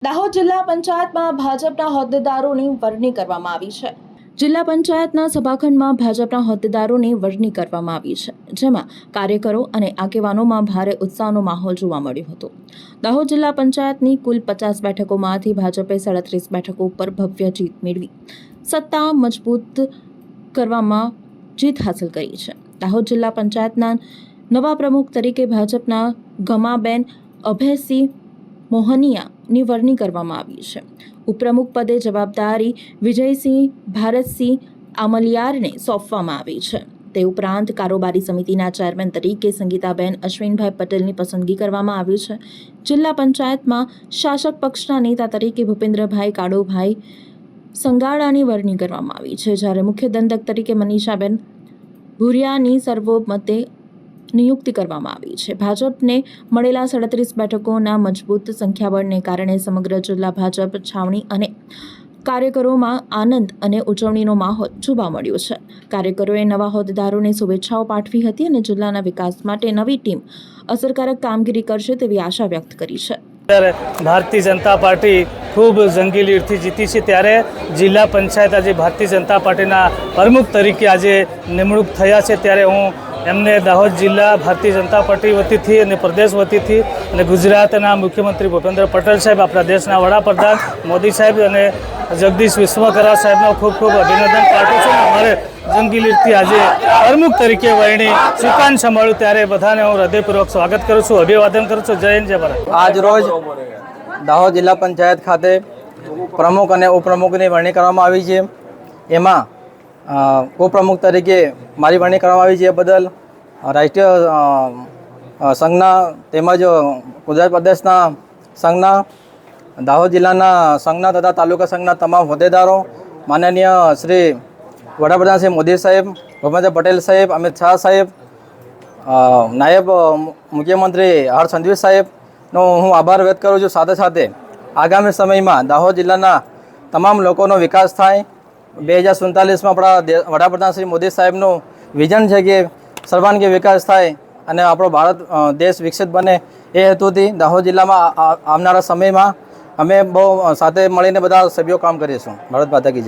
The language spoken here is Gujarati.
દાહોદ જિલ્લા પંચાયતમાં ભાજપના હોદ્દેદારોની વરણી કરવામાં આવી છે। જિલ્લા પંચાયતના સભાખંડમાં ભાજપના હોદ્દેદારોની વરણી કરવામાં આવી છે, જેમાં કાર્યકરો અને આગેવાનોમાં ભારે ઉત્સાહનો માહોલ જોવા મળ્યો હતો। દાહોદ જિલ્લા પંચાયતની કુલ 50 બેઠકોમાંથી ભાજપે 37 બેઠકો ઉપર ભવ્ય જીત મેળવી સત્તા મજબૂત કરવામાં જીત હાંસલ કરી છે। દાહોદ જિલ્લા પંચાયતના નવા પ્રમુખ તરીકે ભાજપના ગમાબેન અભયસિંહ મોહનિયાની વરણી કરવામાં આવી છે। ઉપપ્રમુખ પદે જવાબદારી વિજયસિંહ ભારતસિંહ આમલિયારને સોંપવામાં આવી છે। તે ઉપરાંત કારોબારી સમિતિના ચેરમેન તરીકે સંગીતાબેન અશ્વિનભાઈ પટેલની પસંદગી કરવામાં આવી છે। જિલ્લા પંચાયતમાં શાસક પક્ષના નેતા તરીકે ભૂપેન્દ્રભાઈ કાળુભાઈ સંગાડાની વરણી કરવામાં આવી છે, જ્યારે મુખ્ય દંડક તરીકે મનીષાબેન ભુરિયાની સર્વોમતે નિયુક્તિ કરવામાં આવી છે। ભાજપને મળેલા 37 બેઠકોના મજબૂત સંખ્યાબળને કારણે સમગ્ર જિલ્લા ભાજપ છાવણી અને કાર્યકરોમાં આનંદ અને ઉજવણીનો માહોલ જોવા મળ્યો છે। કાર્યકરોએ નવા હોદ્દેદારોને શુભેચ્છાઓ પાઠવી હતી અને જિલ્લાના વિકાસ માટે નવી ટીમ અસરકારક કામગીરી કરશે તેવી આશા વ્યક્ત કરી છે। ભારતીય જનતા પાર્ટી ખૂબ જંગી લીડથી જીતી છે, ત્યારે જિલ્લા પંચાયત આજે ભારતીય જનતા પાર્ટીના પ્રમુખ તરીકે આજે નિમણૂક થયા છે। ત્યારે હું એમને દાહોદ જિલ્લા ભારતીય જનતા પાર્ટી વતીથી અને પ્રદેશ વતીથી અને ગુજરાતના મુખ્યમંત્રી ભૂપેન્દ્ર પટેલ સાહેબ, આપણા દેશના વડાપ્રધાન મોદી સાહેબ અને જગદીશ વિશ્વકર્મા સાહેબનો ખૂબ ખૂબ અભિનંદન પાઠવું છું। અમારે જંગી લીડથી આજે પ્રમુખ તરીકે વરણી સુકાન સંભાળ્યું, ત્યારે બધાને હું હૃદયપૂર્વક સ્વાગત કરું છું, અભિવાદન કરું છું। જય હિન્દ, જય ભારત। આજ રોજ દાહોદ જિલ્લા પંચાયત ખાતે પ્રમુખ અને ઉપપ્રમુખની વરણી કરવામાં આવી છે। એમાં ઉપપ્રમુખ તરીકે મારી વરણી કરવામાં આવી છે, એ બદલ રાષ્ટ્રીય સંઘના તેમજ ગુજરાત પ્રદેશના સંઘના, દાહોદ જિલ્લાના સંઘના તથા તાલુકા સંઘના તમામ હોદ્દેદારો, માનનીય શ્રી વડાપ્રધાન શ્રી મોદી સાહેબ, ભૂપેન્દ્ર પટેલ સાહેબ, અમિત શાહ સાહેબ, નાયબ મુખ્યમંત્રી હર્ષ સંઘવી સાહેબનો હું આભાર વ્યક્ત કરું છું। સાથે સાથે આગામી સમયમાં દાહોદ જિલ્લાના તમામ લોકોનો વિકાસ થાય। 2047માં આપણા વડાપ્રધાન શ્રી મોદી સાહેબનું વિઝન છે કે સર્વાંગી વિકાસ થાય અને આપણો ભારત દેશ વિકસિત બને। એ હેતુથી દાહોદ જિલ્લામાં આવનારા સમયમાં અમે બહુ સાથે મળીને બધા સભ્યો કામ કરીશું। ભારત માતા કી જય।